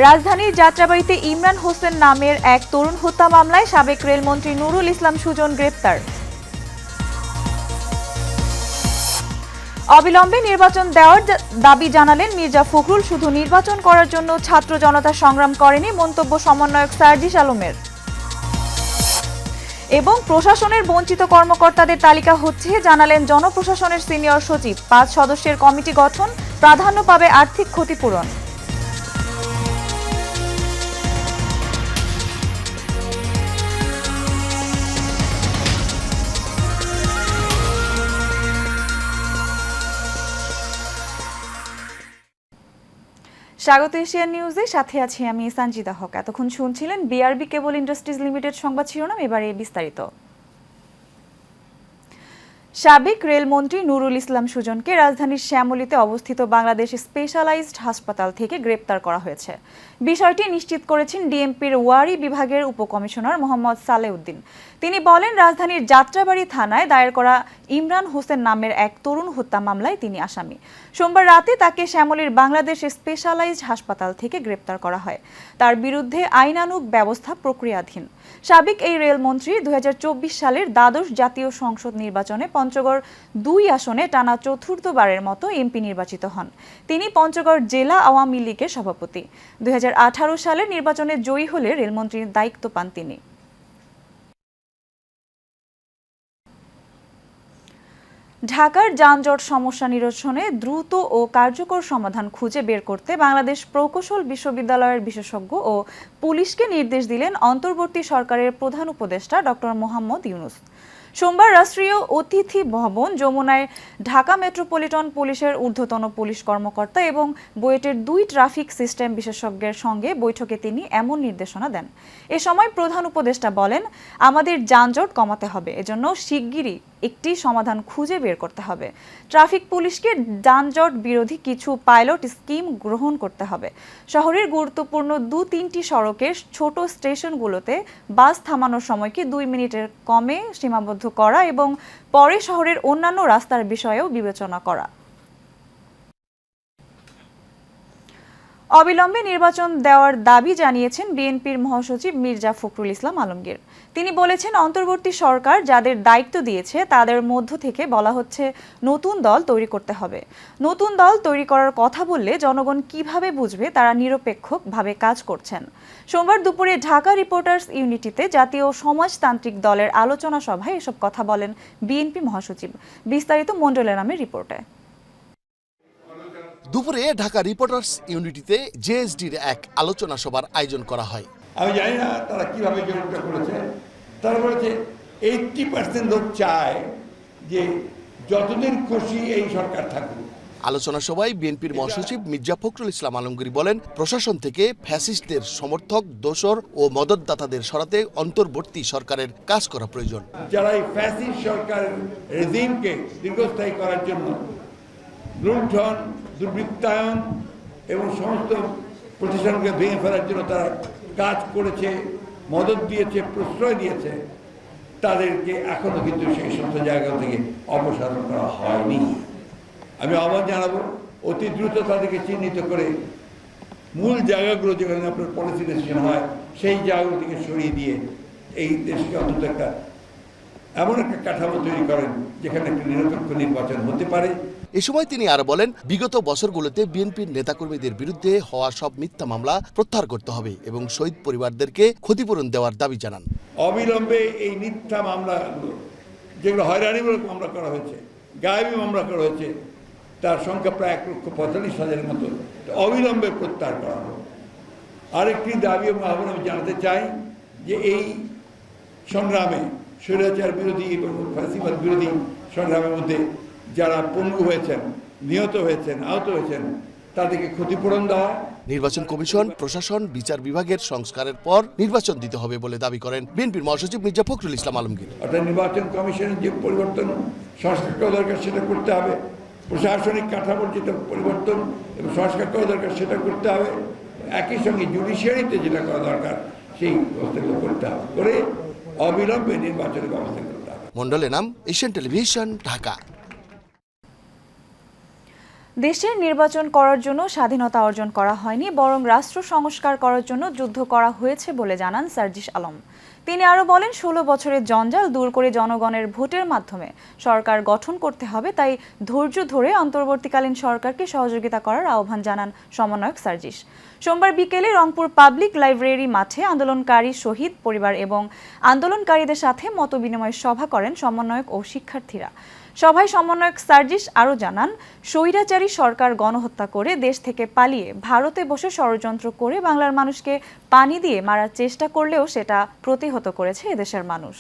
রাজধানীর যাত্রাবাড়ীতে ইমরান হোসেন নামের এক তরুণ হত্যা মামলায় সাবেক রেলমন্ত্রী নুরুল ইসলাম সুজন গ্রেপ্তার। অবিলম্বে নির্বাচন দেওয়ার দাবি জানালেন মির্জা ফখরুল। শুধু নির্বাচন করার জন্য ছাত্র জনতা সংগ্রাম করেনি, মন্তব্য সমন্বয়ক সার্জিস আলমের। এবং প্রশাসনের বঞ্চিত কর্মকর্তাদের তালিকা হচ্ছে, জানালেন জনপ্রশাসনের সিনিয়র সচিব। 5 সদস্যের কমিটি গঠন, প্রাধান্য পাবে আর্থিক ক্ষতিপূরণ। স্বাগত এশিয়ান নিউজে, সাথে আছি আমি সঞ্জিদা হক। এতক্ষণ শুনছিলেন বিআরবি কেবল ইন্ডাস্ট্রিজ লিমিটেড সংবাদ শিরোনাম, এবারে বিস্তারিত। সাবেক রেলমন্ত্রী নুরুল ইসলাম সুজনকে রাজধানীর শ্যামলীতে অবস্থিত বাংলাদেশ স্পেশালাইজড হাসপাতাল থেকে গ্রেপ্তার করা হয়েছে। বিষয়টি নিশ্চিত করেছেন ডিএমপির ওয়ারি বিভাগের উপকমিশনার মোহাম্মদ সালেউদ্দিন। তিনি বলেন, রাজধানীর যাত্রাবাড়ী থানায় দায়ের করা ইমরান হোসেন নামের এক তরুণ হত্যা মামলায় তিনি আসামি। সোমবার রাতে তাকে শ্যামলীর বাংলাদেশ স্পেশালাইজড হাসপাতাল থেকে গ্রেপ্তার করা হয়। তার বিরুদ্ধে আইনানুগ ব্যবস্থা প্রক্রিয়াধীন। সাবেক এই রেলমন্ত্রী 2024 সালের দ্বাদশ জাতীয় সংসদ নির্বাচনে পঞ্চগড় 2 আসনে টানা চতুর্থবারের মতো এমপি নির্বাচিত হন। তিনি পঞ্চগড় জেলা আওয়ামী লীগের সভাপতি। 2018 সালের নির্বাচনে জয়ী হলে রেলমন্ত্রীর দায়িত্ব পান তিনি। ঢাকার যানজট সমস্যা নিরসনে দ্রুত ও কার্যকর সমাধান খুঁজে বের করতে বাংলাদেশ প্রকৌশল বিশ্ববিদ্যালয়ের বিশেষজ্ঞ ও পুলিশকে নির্দেশ দিলেন অন্তর্বর্তী সরকারের প্রধান উপদেষ্টা ডক্টর মোহাম্মদ ইউনুস। সোমবার রাষ্ট্রীয় অতিথি ভবন যমুনায় ঢাকা মেট্রোপলিটন পুলিশের ঊর্ধ্বতন পুলিশ কর্মকর্তা এবং বুয়েটের 2 ট্রাফিক সিস্টেম বিশেষজ্ঞের সঙ্গে বৈঠকে তিনি এমন নির্দেশনা দেন। এ সময় প্রধান উপদেষ্টা বলেন, আমাদের যানজট কমাতে হবে, এজন্য শিগগিরই একটি সমাধান খুঁজে বের করতে হবে। ট্রাফিক পুলিশকে যানজট বিরোধী কিছু পাইলট স্কিম গ্রহণ করতে হবে। শহরের গুরুত্বপূর্ণ 2-3টি সড়কের ছোট স্টেশনগুলোতে বাস থামানোর সময়কে 2 মিনিটের কমে সীমাবদ্ধ করা এবং পরে শহরের অন্যান্য রাস্তার বিষয়েও বিবেচনা করা। অবিলম্বে নির্বাচন দেওয়ার দাবি জানিয়েছেন বিএনপির মহাসচিব মির্জা ফখরুল ইসলাম আলমগীর। তিনি বলেছেন, অন্তর্বর্তী সরকার যাদের দায়িত্ব দিয়েছে তাদের মধ্য থেকে বলা হচ্ছে নতুন দল তৈরি করতে হবে। নতুন দল তৈরি করার কথা বললে জনগণ কিভাবে বুঝবে তারা নিরপেক্ষভাবে কাজ করছেন। সোমবার দুপুরে ঢাকা রিপোর্টার্স ইউনিটিতে জাতীয় সমাজতান্ত্রিক দলের আলোচনা সভায় এসব কথা বলেন বিএনপি মহাসচিব। বিস্তারিত মণ্ডলের নামের রিপোর্টে। দুপুরে ঢাকা রিপোর্টার্স ইউনিটিতে জেএসডির এক আলোচনা সভার আয়োজন করা হয়। আমি জানি না তারা কিভাবে জরিপটা করেছে। তারা বলেছে 80% লোক চায় যে যতদিন খুশি এই সরকার থাকুক। আলোচনা সভায় বিএনপির মহাসচিব মির্জা ফখরুল ইসলাম আলমগীর বলেন, প্রশাসন থেকে ফ্যাসিস্টদের সমর্থক, দোসর ও মদতদাতাদের সরাতে অন্তর্বর্তী সরকারের কাজ করা প্রয়োজন। যারা এই ফ্যাসিস্ট সরকারের রেজিমকে দীর্ঘস্থায়ী করার জন্য লুণ্ঠন, দুর্বৃত্তায়ন এবং সমস্ত প্রতিষ্ঠানকে ভেঙে ফেলার জন্য তারা কাজ করেছে, মদত দিয়েছে, প্রশ্রয় দিয়েছে, তাদেরকে এখনো কিন্তু সেই সমস্ত জায়গা থেকে অপসারণ করা হয়নি। আমি আহ্বান জানাবো, অতি দ্রুত তাদেরকে চিহ্নিত করে মূল জায়গাগুলো যেখানে আপনার পলিসি ডিসিশন হয় সেই জায়গাগুলো থেকে সরিয়ে দিয়ে এই দেশকে অন্তত একটা এমন একটা কাঠামো তৈরি করেন যেখানে একটা নিরপেক্ষ নির্বাচন হতে পারে। এ সময় তিনি আরো বলেন, বিগত বছরগুলোতে বিএনপির নেতাকর্মীদের বিরুদ্ধে হওয়া সব মিথ্যা মামলা প্রত্যাহার করতে হবে এবং শহীদ পরিবারদেরকে ক্ষতিপূরণ দেওয়ার দাবি জানান। অবিলম্বে এই মিথ্যা মামলাগুলো, যেগুলো হয়রানিমূলক মামলা করা হয়েছে, গায়েবী মামলা করা হয়েছে, তার সংখ্যা প্রায় 1,45,000-এর মতো, অবিলম্বে প্রত্যাহার করা হবে। আরেকটি দাবি এবং আহ্বান আমি জানাতে চাই যে এই সংগ্রামে, স্বৈরাচার বিরোধী এবং ফ্যাসিবাদ বিরোধী সংগ্রামের মধ্যে যারা পঙ্গু হয়েছেন, নিহত হয়েছেন, আহত হয়েছেন, তাদেরকে ক্ষতিপূরণ দেওয়া। নির্বাচন কমিশন, প্রশাসন, বিচার বিভাগের সংস্কারের পর নির্বাচন দিতে হবে বলে দাবি করেন বিএনপির মহাসচিব মির্জা ফখরুল ইসলাম আলমগীর। অর্থাৎ নির্বাচন কমিশনের যে পরিবর্তন, সংস্কার করা দরকার সেটা করতে হবে। প্রশাসনিক কাঠামোর যেটা পরিবর্তন এবং সংস্কার করা দরকার সেটা করতে হবে। একই সঙ্গে জুডিশিয়ারিতে যেটা করা দরকার সেই ব্যবস্থাগুলো করতে হবে, করে অবিলম্বে নির্বাচনের ব্যবস্থা করতে হবে। মণ্ডলের নাম, এশিয়ান টেলিভিশন, ঢাকা। দেশের নির্বাচন করার জন্য স্বাধীনতা অর্জন করা হয়নি, বরং রাষ্ট্র সংস্কার করার জন্য যুদ্ধ করা হয়েছে বলে জানান সার্জিস আলম। তিনি আরও বলেন, 16 বছরের জঞ্জাল দূর করে জনগণের ভোটের মাধ্যমে সরকার গঠন করতে হবে, তাই ধৈর্য ধরে অন্তর্বর্তীকালীন সরকারকে সহযোগিতা করার আহ্বান জানান সমন্বয়ক সার্জিস। সোমবার বিকেলে রংপুর পাবলিক লাইব্রেরি মাঠে আন্দোলনকারী শহীদ পরিবার এবং আন্দোলনকারীদের সাথে মতবিনিময় সভা করেন সমন্বয়ক ও শিক্ষার্থীরা। সভায় সমন্বয়ক সার্জিস আরও জানান, স্বৈরাচারী সরকার গণহত্যা করে দেশ থেকে পালিয়ে ভারতে বসে ষড়যন্ত্র করে বাংলার মানুষকে পানি দিয়ে মারার চেষ্টা করলেও সেটা প্রতিহত করেছে এদেশের মানুষ।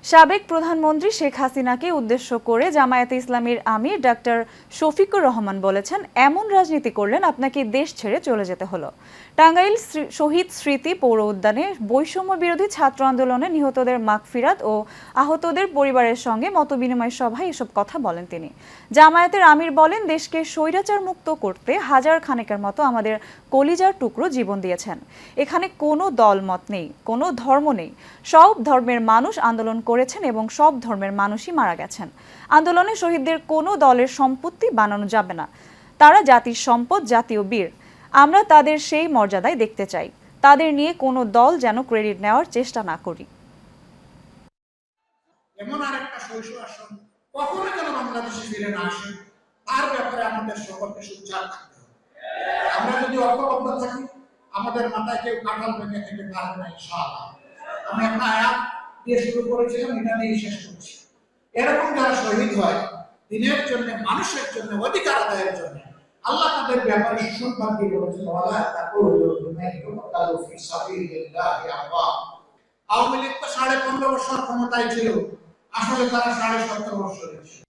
সাবেক প্রধানমন্ত্রী শেখ হাসিনাকে উদ্দেশ্য করে জামায়াতে ইসলামীর আমির ডাক্তার শফিকুর রহমান বলেছেন, এমন রাজনীতি করলেন আপনাকে দেশ ছেড়ে চলে যেতে হলো। টাঙ্গাইল শহীদ স্মৃতি পৌর উদ্যানে বৈষম্য বিরোধী ছাত্র আন্দোলনে নিহতদের মাগফিরাত ও আহতদের পরিবারের সঙ্গে মতবিনিময় সভায় এসব কথা বলেন তিনি। জামায়াতের আমির বলেন, দেশকে স্বৈরাচার মুক্ত করতে হাজার খানেকের মতো আমাদের কলিজার টুকরো জীবন দিয়েছেন। এখানে কোনো দলমত নেই, কোনো ধর্ম নেই, সব ধর্মের মানুষ আন্দোলন করেছেন এবং সব ধর্মের মানুষই মারা গেছেন। আন্দোলনে শহীদদের কোনো দলের সম্পত্তি বানানো যাবে না, তারা জাতির সম্পদ, জাতীয় বীর। আমরা তাদের সেই মর্যাদায় দেখতে চাই। তাদের নিয়ে কোনো দল যেন ক্রেডিট নেওয়ার চেষ্টা না করি। এমন আরেকটা শৈশব আসন কখনো যেন বাংলাদেশে ফিরে না আসে, তার ব্যাপারে আমাদের সকলকে সোচ্চার থাকতে হবে। আমরা যদি ঐক্যবদ্ধ থাকি, আমাদের মাথায় কেউ কাঁঠাল ভেঙে খেতে পারবে না ইনশাআল্লাহ। আমি একটা আয়াত দিয়ে শুরু করেছিলাম, এটা দিয়ে শেষ করছি। এরকম যারা শহীদ হয় দিনের জন্য, মানুষের জন্য, অধিকার আদায়ের জন্য, আল্লাহ তাদের ব্যাপারে সুসংবাদ দিয়ে বলেছেন, আওয়ামী লীগ তো 15.5 বছর ক্ষমতায় ছিল, আসলে তারা 17.5 বছর ছিল।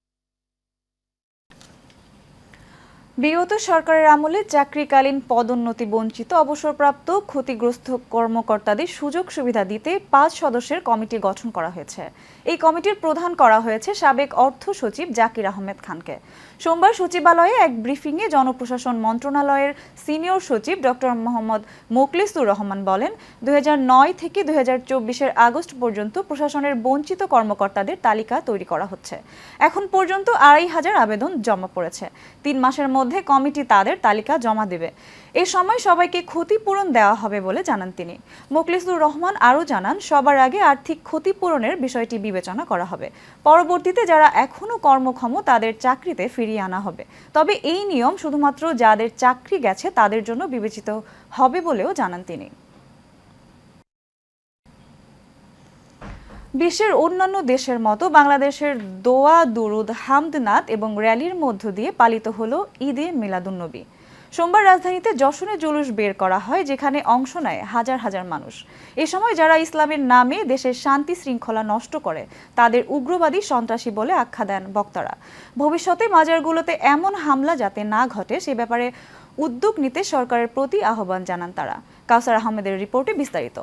বিগত সরকারের আমলে চাকরিকালীন পদোন্নতি বঞ্চিত অবসরপ্রাপ্ত ক্ষতিগ্রস্ত কর্মকর্তাদের সুযোগ সুবিধা দিতে 5 সদস্যের কমিটি গঠন করা হয়েছে। এই কমিটির প্রধান করা হয়েছে সাবেক অর্থ সচিব জাকির আহমেদ খানকে। সোমবার সচিবালয়ে এক ব্রিফিংয়ে জনপ্রশাসন মন্ত্রণালয়ের সিনিয়র সচিব ডক্টর মোহাম্মদ মোখলেসুর রহমান বলেন, 2009 থেকে 2024 আগস্ট পর্যন্ত প্রশাসনের বঞ্চিত কর্মকর্তাদের তালিকা তৈরি করা হচ্ছে। এখন পর্যন্ত 2500 আবেদন জমা পড়েছে। 3 মাসের মধ্যে কমিটি তাদের তালিকা জমা দেবে। এ সময় সবাইকে ক্ষতিপূরণ দেওয়া হবে বলে জানান তিনি। মোখলেসুর রহমান আরও জানান, সবার আগে আর্থিক ক্ষতিপূরণের বিষয়টি বিবেচনা করা হবে। পরবর্তীতে যারা এখনও কর্মক্ষম তাদের চাকরিতে ফিরিয়ে আনা হবে। তবে এই নিয়ম শুধুমাত্র যাদের চাকরি গেছে তাদের জন্য বিবেচিত হবে বলেও জানান তিনি। বিশ্বের অন্যান্য দেশের মতো বাংলাদেশের দোয়া, দুরুদ, হামদ, নাত এবং র্যালির মধ্য দিয়ে পালিত হলো ঈদে মিলাদুন্নবী। সোমবার রাজধানীতে যশনে জুলুস বের করা হয়, যেখানে অংশ নেয় হাজার হাজার মানুষ। এ সময় যারা ইসলামের নামে দেশের শান্তি শৃঙ্খলা নষ্ট করে তাদের উগ্রবাদী, সন্ত্রাসী বলে আখ্যা দেন বক্তারা। ভবিষ্যতে মাজারগুলোতে এমন হামলা যাতে না ঘটে সে ব্যাপারে উদ্যোগ নিতে সরকারের প্রতি আহ্বান জানান তারা। কাউসার আহমেদের রিপোর্টে বিস্তারিত।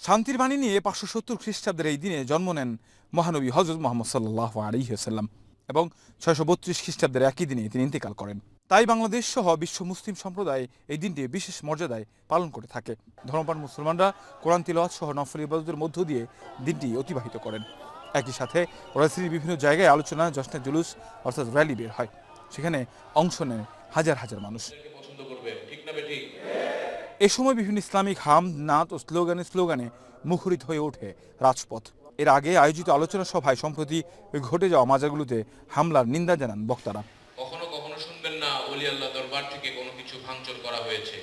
শান্তির বাণী নিয়ে 570 খ্রিস্টাব্দের এই দিনে জন্ম নেন মহানবী হযরত মুহাম্মদ সাল্লাল্লাহু আলাইহি ওয়াসাল্লাম এবং 632 খ্রিস্টাব্দের একই দিনে তিনি ইন্তেকাল করেন। তাই বাংলাদেশ সহ বিশ্ব মুসলিম সম্প্রদায় এই দিনটি বিশেষ মর্যাদায় পালন করে থাকে। ধর্মপ্রাণ মুসলমানরা কোরআন তিলাওয়াত সহ নফল ইবাদতের মধ্য দিয়ে দিনটি অতিবাহিত করেন। একই সাথে রাজধানীর বিভিন্ন জায়গায় আলোচনা, জশ্নে জুলুস অর্থাৎ র্যালি বের হয়। সেখানে অংশ নেন হাজার হাজার মানুষ। এ সময় বিভিন্ন ইসলামিক হামদ, নাত ও স্লোগানে মুখরিত হয়ে ওঠে রাজপথ। এর আগে আয়োজিত আলোচনা সভায় সম্প্রতি ঘটে যাওয়া মাজারগুলোতে হামলার নিন্দা জানান বক্তারা। কখনো কখনো শুনবেন না ওলি আল্লাহ দরবার থেকে কোনো কিছু ভাঙচুর করা হয়েছে।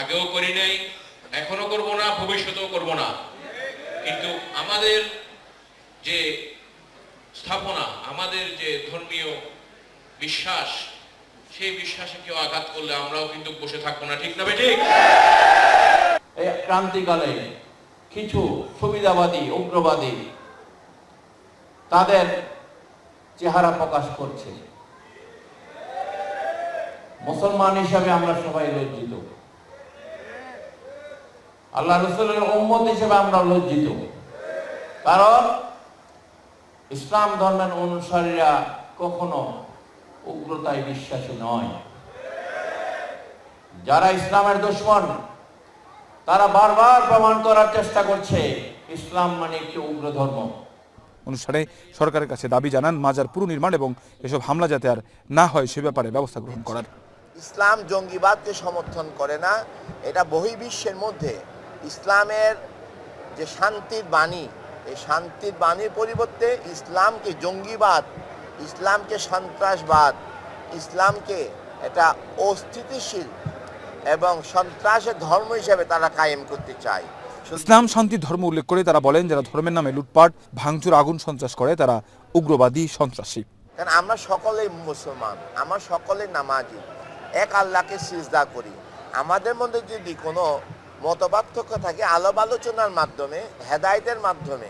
আগেও করি নাই, এখনো করব না, ভবিষ্যতেও করব না। কিন্তু আমাদের যে স্থাপনা, আমাদের যে ধর্মীয় বিশ্বাস, সেই বিশ্বাসে কেউ আঘাত করলে আমরাও কিন্তু বসে থাকবো না, ঠিক না ঠিক? এই ক্রান্তিকালে কিছু সুবিধাবাদী, উগ্রবাদী তাদের চেহারা প্রকাশ করছে। মুসলমান হিসাবে আমরা সবাই লজ্জিত, আল্লাহ রাসূলের উম্মত হিসেবে আমরা লজ্জিত। কারণ ইসলাম ধর্মের অনুসারীরা কখনো উগ্রতায় বিশ্বাসী নয়। যারা ইসলামের দুশমন তারা বারবার প্রমাণ করার চেষ্টা করছে ইসলাম মানে একটি উগ্র ধর্ম। অনুষ্ঠানে সরকারের কাছে দাবি জানান মাজার পুনর্নির্মাণ এবং এসব হামলা যাতে আর না হয় সে ব্যাপারে ব্যবস্থা গ্রহণ করার। ইসলাম জঙ্গিবাদকে সমর্থন করে না, এটা বহির্বিশ্বের মধ্যে ইসলামের যে শান্তির বাণী, এই শান্তির বাণীর পরিবর্তে ইসলামকে জঙ্গিবাদ, ইসলামকে সন্ত্রাসবাদ, ইসলামকে এটা অস্থিতিশীল এবং সন্ত্রাসের ধর্ম হিসেবে তারা কায়েম করতে চায়। ইসলাম শান্তির ধর্ম উল্লেখ করে তারা বলেন যারা ধর্মের নামে লুটপাট, ভাঙচুর, আগুন সন্ত্রাস করে তারা উগ্রবাদী, সন্ত্রাসী। কারণ আমরা সকলেই মুসলমান, আমরা সকলেই নামাজি, এক আল্লাহকে সিজদা করি। আমাদের মধ্যে যদি কোনো মতপার্থক্য থাকে আলাপ আলোচনার মাধ্যমে, হেদায়েতের মাধ্যমে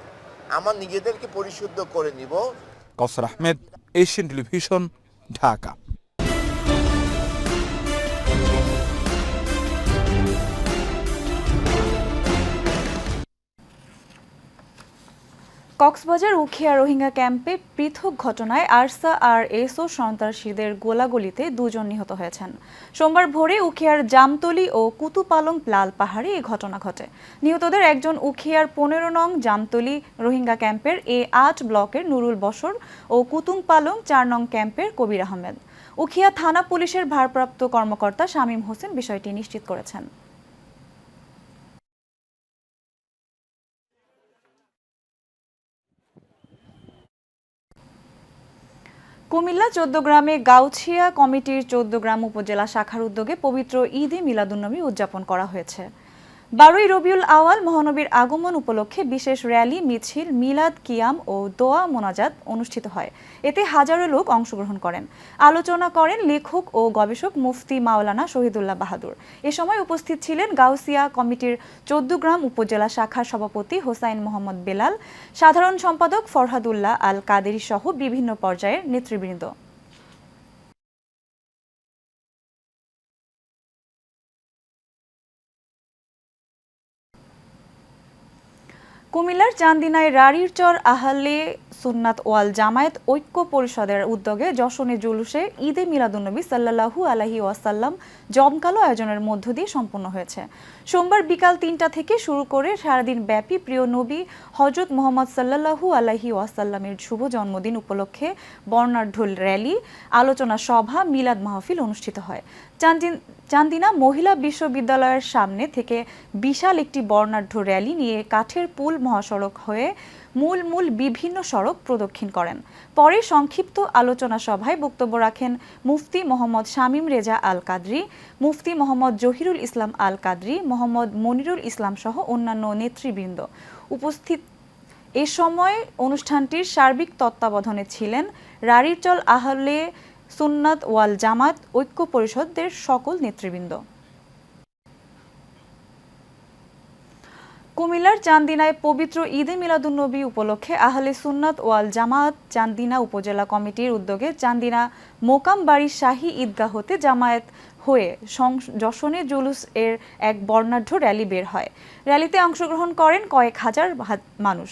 আমার নিজেদেরকে পরিশুদ্ধ করে নিব। কাউসার আহমেদ, এশিয়ান টেলিভিশন, ঢাকা। কক্সবাজার উখিয়া রোহিঙ্গা ক্যাম্পে পৃথক ঘটনায় আরসা আর এসও সন্ত্রাসীদের গোলাগুলিতে 2 জন নিহত হয়েছেন। সোমবার ভোরে উখিয়ার জামতলী ও কুতুপালং লাল পাহাড়ে এই ঘটনা ঘটে। নিহতদের একজন উখিয়ার 15 নং জামতলী রোহিঙ্গা ক্যাম্পের A8 ব্লকের নুরুল বশর ও কুতুংপালং 4 নং ক্যাম্পের কবির আহমেদ। উখিয়া থানা পুলিশের ভারপ্রাপ্ত কর্মকর্তা শামীম হোসেন বিষয়টি নিশ্চিত করেছেন। কুমিল্লা 14 গ্রামে গাউছিয়া কমিটির 14 গ্রাম উপজেলা শাখার উদ্যোগে পবিত্র ঈদে মিলাদুন্নবী উদযাপন করা হয়েছে। 12ই রবিউল আওয়াল মহানবীর আগমন উপলক্ষে বিশেষ র্যালি, মিছিল, মিলাদ, কিয়াম ও দোয়া মোনাজাত অনুষ্ঠিত হয়। এতে হাজারো লোক অংশগ্রহণ করেন। আলোচনা করেন লেখক ও গবেষক মুফতি মাওলানা শহীদুল্লাহ বাহাদুর। এ সময় উপস্থিত ছিলেন গাউছিয়া কমিটির 14 গ্রাম উপজেলা শাখার সভাপতি হোসাইন মোহাম্মদ বেলাল, সাধারণ সম্পাদক ফরহাদুল্লাহ আল কাদেরী সহ বিভিন্ন পর্যায়ের নেতৃবৃন্দ। কুমিল্লার চান্দিনায় রাড়িরচর আহলে সুন্নাত ওয়াল জামায়াত ঐক্য পরিষদের উদ্যোগে যশনে জুলুসে ঈদে মিলাদুন্নবী সাল্লাল্লাহু আলাইহি ওয়াসাল্লাম জমকালো আয়োজনের মধ্য দিয়ে সম্পন্ন হয়েছে। সোমবার বিকাল 3টা থেকে শুরু করে সারাদিন ব্যাপী প্রিয় নবী হযরত মুহাম্মদ সাল্লাল্লাহু আলাইহি ওয়াসাল্লামের শুভ জন্মদিন উপলক্ষে বর্ণাঢ্য র্যালি, আলোচনা সভা, মিলাদ মাহফিল অনুষ্ঠিত হয়। চান্দিনা মহিলা বিশ্ববিদ্যালয়ের সামনে থেকে বিশাল একটি বর্ণাঢ্য র্যালি নিয়ে কাঠের পুল মহাসড়ক হয়ে মূল বিভিন্ন সড়ক প্রদক্ষিণ করেন। পরে সংক্ষিপ্ত আলোচনা সভায় বক্তব্য রাখেন মুফতি মোহাম্মদ শামীম রেজা আল কাদরি, মুফতি মোহাম্মদ জহিরুল ইসলাম আল কাদরি, মোহাম্মদ মনিরুল ইসলাম সহ অন্যান্য নেতৃবৃন্দ উপস্থিত। এ সময় অনুষ্ঠানটির সার্বিক তত্ত্বাবধানে ছিলেন রাড়িরচর আহলে সুন্নাত ওয়াল জামাত ঐক্য পরিষদের সকল নেতৃবৃন্দ। কুমিল্লার চান্দিনায় পবিত্র ঈদে মিলাদুন্নবী উপলক্ষে আহলে সুন্নাত ওয়াল জামাত চান্দিনা উপজেলা কমিটির উদ্যোগে চান্দিনা মোকামবাড়ি শাহী ঈদগাহ হতে জামায়াত হয়ে যশনে জুলুস এর এক বর্ণাঢ্য র্যালি বের হয়। র্যালিতে অংশগ্রহণ করেন কয়েক হাজার মানুষ।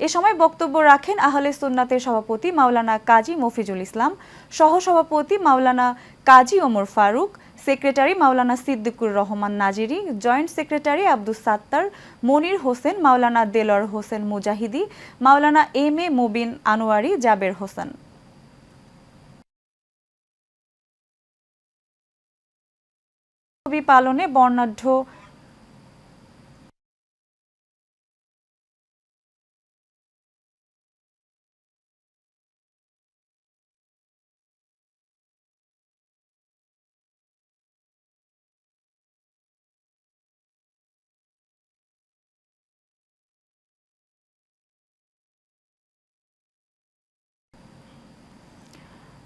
এ সময় বক্তব্য রাখেন আহলে সুন্নাতের সভাপতি মাওলানা কাজী মফিজুল ইসলাম, সহসভাপতি মাওলানা কাজী ওমর ফারুক, সেক্রেটারি মাওলানা সিদ্দিকুর রহমান নাজিরি, জয়েন্ট সেক্রেটারি আব্দুস সাত্তার, মনির হোসেন, মাওলানা দেলর হোসেন মুজাহিদি, মাওলানা এম.এ. মুবিন আনোয়ারি, জাবের হোসেন। পালনে বর্ণাঢ্য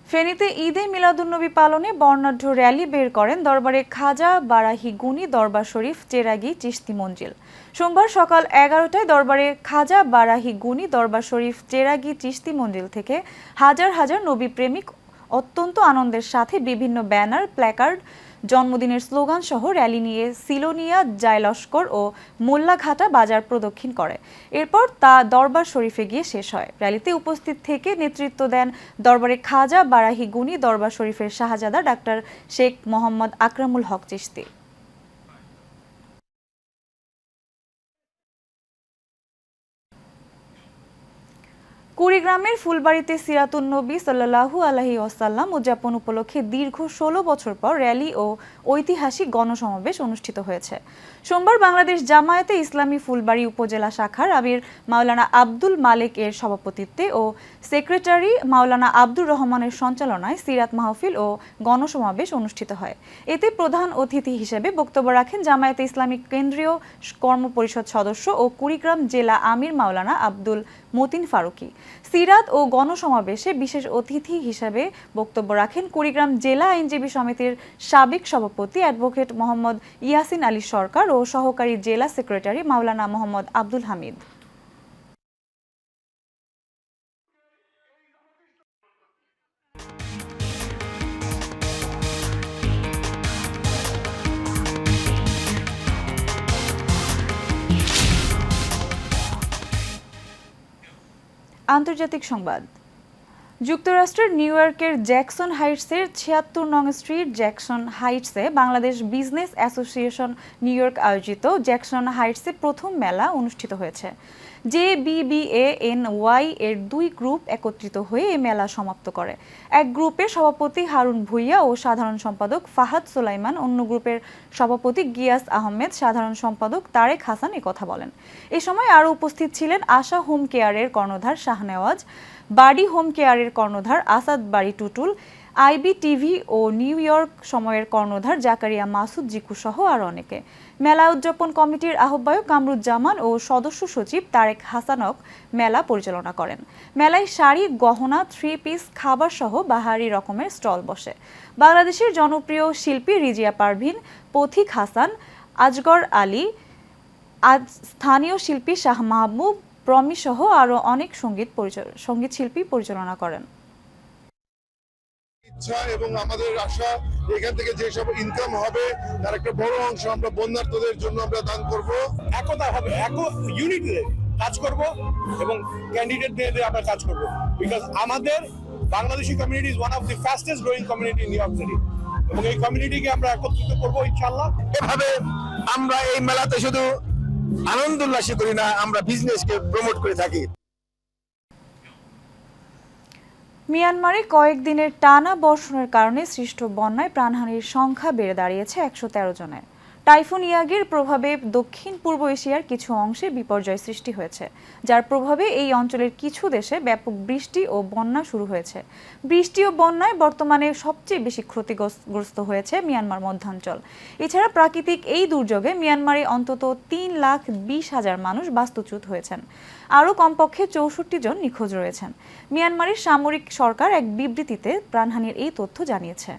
ফেনীতে ঈদে মিলাদুন্নবী পালনে বর্ণাঢ্য র্যালি বের করেন দরবারে খাজা বারাহি গুনি দরবার শরীফ চেরাগি চিশতি মঞ্জিল। সোমবার সকাল 11টায় দরবারে খাজা বারাহি গুনি দরবার শরীফ চেরাগি চিশতি মঞ্জিল থেকে হাজার হাজার নবী প্রেমিক অত্যন্ত আনন্দের সাথে বিভিন্ন ব্যানার, প্ল্যাকার্ড, জন্মদিনের স্লোগান সহ র্যালি নিয়ে সিলোনিয়া, জায়লস্কর ও মোল্লাঘাটা বাজার প্রদক্ষিণ করে। এরপর তা দরবার শরীফে গিয়ে শেষ হয়। র্যালিতে উপস্থিত থেকে নেতৃত্ব দেন দরবারে খাজা বারাহি গুনি দরবার শরীফের শাহজাদা ডাক্তার শেখ মোহাম্মদ আকরামুল হক চিশতি। কুড়িগ্রামের ফুলবাড়িতে সিরাতুন নবী সাল্লাল্লাহু আলাইহি ওয়াসাল্লাম উদযাপন উপলক্ষে দীর্ঘ ১৬ বছর পর র্যালি ও ঐতিহাসিক গণসমাবেশ অনুষ্ঠিত হয়েছে। সোমবার বাংলাদেশ জামায়াতে ইসলামী ফুলবাড়ি উপজেলা শাখার আমির মাওলানা আব্দুল মালেক এর সভাপতিত্বে ও সেক্রেটারি মাওলানা আব্দুর রহমানের সঞ্চালনায় সিরাত মাহফিল ও গণসমাবেশ অনুষ্ঠিত হয়। এতে প্রধান অতিথি হিসেবে বক্তব্য রাখেন জামায়াতে ইসলামী কেন্দ্রীয় কর্মপরিষদ সদস্য ও কুড়িগ্রাম জেলা আমির মাওলানা আব্দুল মতিন ফারুকী। সিরাত ও গণসমাবেশে বিশেষ অতিথি হিসেবে বক্তব্য রাখেন কুড়িগ্রাম জেলা আইনজীবী সমিতির সাবেক সভাপতি অ্যাডভোকেট মোহাম্মদ ইয়াসিন আলী সরকার ও সহকারী জেলা সেক্রেটারি মাওলানা মোহাম্মদ আব্দুল হামিদ। আন্তর্জাতিক সংবাদ। যুক্তরাষ্ট্রের নিউ ইয়র্কের জ্যাকসন হাইটসের ৭৬ নং স্ট্রিট জ্যাকসন হাইটসে Bangladesh business association New York আয়োজিত জ্যাকসন হাইটসে প্রথম মেলা অনুষ্ঠিত হয়েছে। JBBANY এর ২ গ্রুপ একত্রিত হয়ে এই মেলা সমাপ্ত করে। এক গ্রুপের সভাপতি হারুন ভুইয়া ও সাধারণ সম্পাদক ফাহাদ সুলাইমান, অন্য গ্রুপের সভাপতি গিয়াস আহমেদ, সাধারণ সম্পাদক তারেক হাসান কথা বলেন। এ সময় আরও উপস্থিত ছিলেন আশা হোম কেয়ারের কর্ণধার শাহনেওয়াজ, বাডি হোম কেয়ারের কর্ণধার আসাদ বাড়ি টুটুল, IBTV ও নিউ ইয়র্ক সময়ের কর্ণধার জাকারিয়া মাসুদ জিকু সহ আরও অনেকে। মেলা উদযাপন কমিটির আহ্বায়ক কামরুজ্জামান ও সদস্য সচিব তারেক হাসানক মেলা পরিচালনা করেন। মেলায় শাড়ি, গহনা, 3 পিস, খাবার সহ বাহারি রকমের স্টল বসে। বাংলাদেশের জনপ্রিয় শিল্পী রিজিয়া পারভিন, পথিক হাসান, আজগর আলী, স্থানীয় শিল্পী শাহ মাহবুব, প্রমি সহ আরও অনেক সঙ্গীত শিল্পী পরিচালনা করেন। ইচ্ছা এবং আমাদের আশা এখান থেকে যে সব ইনকাম হবে তার একটা বড় অংশ আমরা বন্যার্তদের জন্য আমরা দান করব। একতা হবে, ইউনিটিতে কাজ করব এবং ক্যান্ডিডেটদের আমরা কাজ করব, বিকজ আমাদের Bangladeshi community is one of the fastest growing community in new York city এবং এই কমিউনিটিকে আমরা একত্রিত করব ইনশাআল্লাহ। এভাবে আমরা এই মেলাতে শুধু আনন্দ উল্লাসই করি না, আমরা বিজনেসকে প্রমোট করে থাকি। মিয়ানমারে কয়েকদিনের টানা বর্ষণের কারণে সৃষ্ট বন্যায় প্রাণহানির সংখ্যা বেড়ে দাঁড়িয়েছে ১১৩ জনের। টাইফুন ইয়াগির প্রভাবে দক্ষিণ পূর্ব এশিয়ার কিছু অংশে বিপর্যয় সৃষ্টি হয়েছে, যার প্রভাবে এই অঞ্চলের কিছু দেশে ব্যাপক বৃষ্টি ও বন্যা শুরু হয়েছে। বৃষ্টি ও বন্যায় বর্তমানে সবচেয়ে বেশি ক্ষতিগ্রস্ত হয়েছে মিয়ানমার মধ্যাঞ্চল। এছাড়া প্রাকৃতিক এই দুর্যোগে মিয়ানমারে অন্তত ৩,২০,০০০ মানুষ বাস্তুচ্যুত হয়েছেন। আরও কমপক্ষে ৬৪ জন নিখোঁজ রয়েছেন। মিয়ানমারের সামরিক সরকার এক বিবৃতিতে প্রাণহানির এই তথ্য জানিয়েছে।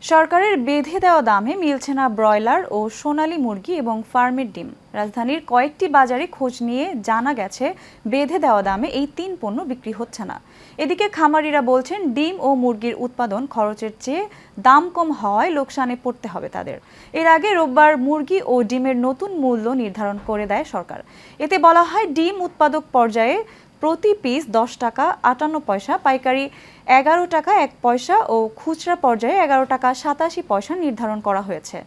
সরকারের বেঁধে দেওয়া দামে মিলছে না ব্রয়লার ও সোনালী মুরগি এবং ফার্মের ডিম। রাজধানীর কয়েকটি বাজারে খোঁজ নিয়ে জানা গেছে বেঁধে দেওয়া দামে এই ৩ পণ্য বিক্রি হচ্ছে না। এদিকে খামারিরা বলছেন ডিম ও মুরগির উৎপাদন খরচের চেয়ে দাম কম হওয়ায় লোকসানে পড়তে হবে তাদের। এর আগে রোববার মুরগি ও ডিমের নতুন মূল্য নির্ধারণ করে দেয় সরকার। এতে বলা হয় ডিম উৎপাদক পর্যায়ে প্রতি পিস 10 টাকা 58 পয়সা, পাইকারি 11 টাকা 1 পয়সা ও খুচরা পর্যায়ে 11 টাকা 87 পয়সা নির্ধারণ করা হয়েছে।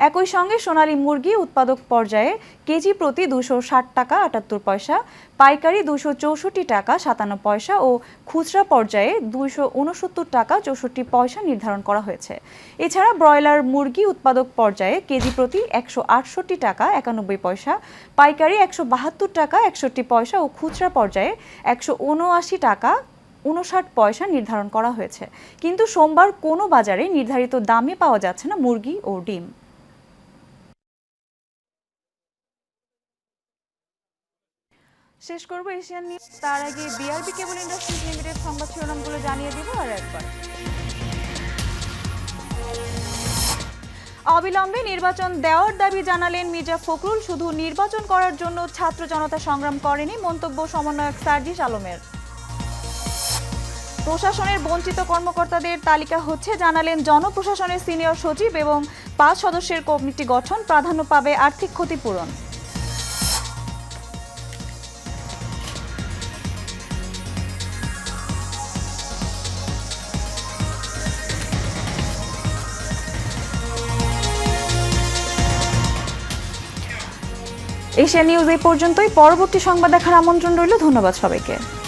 একই সঙ্গে সোনালী মুরগি উৎপাদক পর্যায়ে কেজি প্রতি 260 টাকা 78 পয়সা, পাইকারি 264 টাকা 57 পয়সা ও খুচরা পর্যায়ে 269 টাকা 64 পয়সা নির্ধারণ করা হয়েছে। এছাড়া ব্রয়লার মুরগি উৎপাদক পর্যায়ে কেজি প্রতি 168 টাকা 91 পয়সা, পাইকারি 172 টাকা 61 পয়সা ও খুচরা পর্যায়ে 179 টাকা 59 পয়সা নির্ধারণ করা হয়েছে। কিন্তু সোমবার কোনো বাজারে নির্ধারিত দামে পাওয়া যাচ্ছে না মুরগি ও ডিম। শেষ করব এশিয়ান নিউজ, তার আগে বিআরবি কেবল ইন্ডাস্ট্রিজ লিমিটেড সংবাদ শিরোনামগুলো জানিয়ে দেব আর একবার। অবিলম্বে নির্বাচন দেওয়ার দাবি জানালেন মির্জা ফখরুল। শুধু নির্বাচন করার জন্য ছাত্র জনতা সংগ্রাম করেনি, মন্তব্য সমন্বয়ক সার্জিস আলমের। প্রশাসনের বঞ্চিত কর্মকর্তাদের তালিকা হচ্ছে, জানালেন জনপ্রশাসনের সিনিয়র সচিব এবং 5 সদস্যের কমিটি গঠন, প্রাধান্য পাবে আর্থিক ক্ষতিপূরণ। এশিয়া নিউজ এই পর্যন্তই। পরবর্তী সংবাদ দেখার আমন্ত্রণ রইল। ধন্যবাদ সবাইকে।